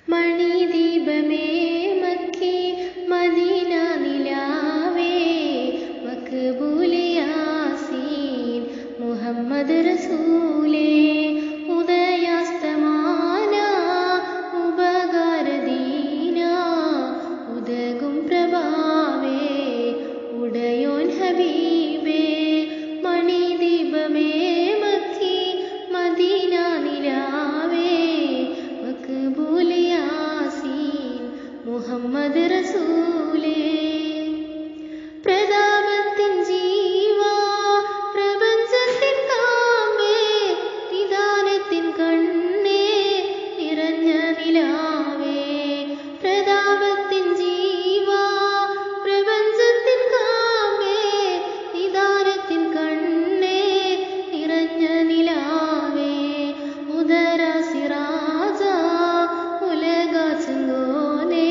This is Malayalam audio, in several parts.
മണിദീപമേ മക്കേ മദീന നിലാവേ മഖ്ബൂലെ യാസീൻ മുഹമ്മദ് റസൂലേ ഉദയാസ്തമാന ഉപകാരദീന ഉദകും പ്രഭാവേ ഉടയോൻ ഹബീബേ മണിദീപമേ മക്കേ മദീന നിലാവേ മഖ്ബൂലെ യാസീൻ മുഹമ്മദ് റസൂലേ പ്രതാപത്തിൻ ജീവാ പ്രപഞ്ചത്തിൻ കാമ്പേ നിദാനത്തിൻ കണ്ണേ നിറഞ്ഞ നിലാവേ പ്രതാപത്തിൻ ജീവാ പ്രപഞ്ചത്തിൻ കാമ്പേ നിദാനത്തിൻ കണ്ണേ നിറഞ്ഞ നിലാവേ ഉദര സിറാജ ഉലകാച്ചെങ്കോനേ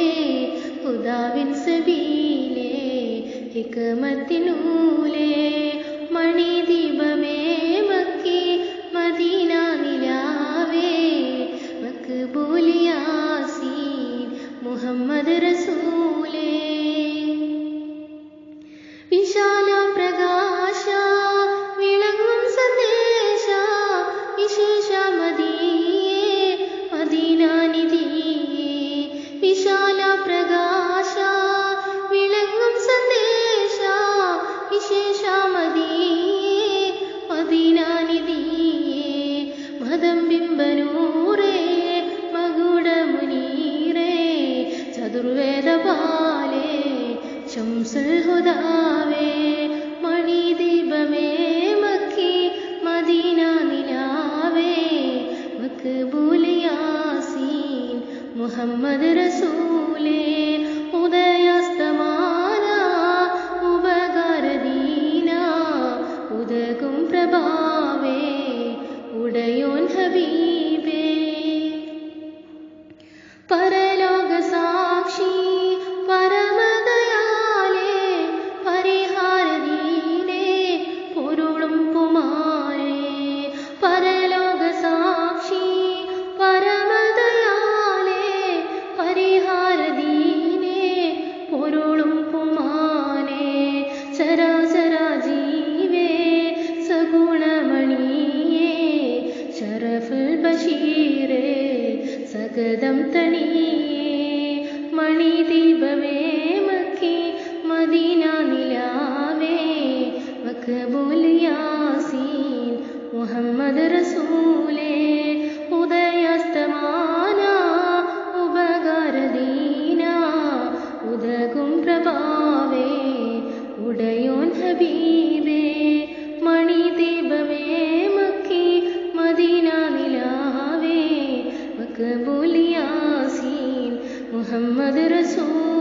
ഹുദാവിൻ സബീലേ ഹിക്മത്തിനൂലേ മണിദീപമേ മക്കേ മദീന നിലാവേ മഖ്ബൂലെ യാസീൻ മുഹമ്മദ് റസൂലേ വിശാല പ്രകാശ വിളങ്ങും സന്ദേശ വിശേഷ മദീയേ മദീന നിധിയേ വിശാല പ്രകാശ വിളങ്ങും സന്ദേശ വിശേഷ മദീയേ മദീന നിധിയേ മദം ബിംബനൂറേ മകുടമുനീറേ ചതുർവേദ പാലേ ശംസുൽ ഹുദാവേ മണിദീപമേ മക്കേ മദീന നിലാവേ മഖ്ബൂലെ യാസീൻ മുഹമ്മദ് റസൂലേ ഉദയാസ്തമാന ഉപകാരദീന ഉദകും പ്രഭാവേ ഉടയോൻ ഹബീബേ പരലോക സാക്ഷി പരമദയാലേ പരിഹാരദീനേ പൊരുളും പുമാരേ പരലോക സാക്ഷി പരമദയാലേ പരിഹാരദീനേ പൊരുളും പുമാനേ ചരാചര ജീവേ സഗുണമണിയേ ശരഫുൽ ബഷീരേ സഗദം തണിയേ മണിദീപമേ മക്കേ മദീന നിലാവേ മഖ്ബൂലെ യാസീൻ മുഹമ്മദ് റസൂലേ ഉദയാസ്തമാന ഉപകാരദീന ഉദകും പ്രഭാവേ ഉടയോൻ ഹബീബേ മണിദീപമേ മക്കേ മദീന നിലാവേ മഖ്ബൂലെ യാസീൻ മുഹമ്മദ് റസൂൽ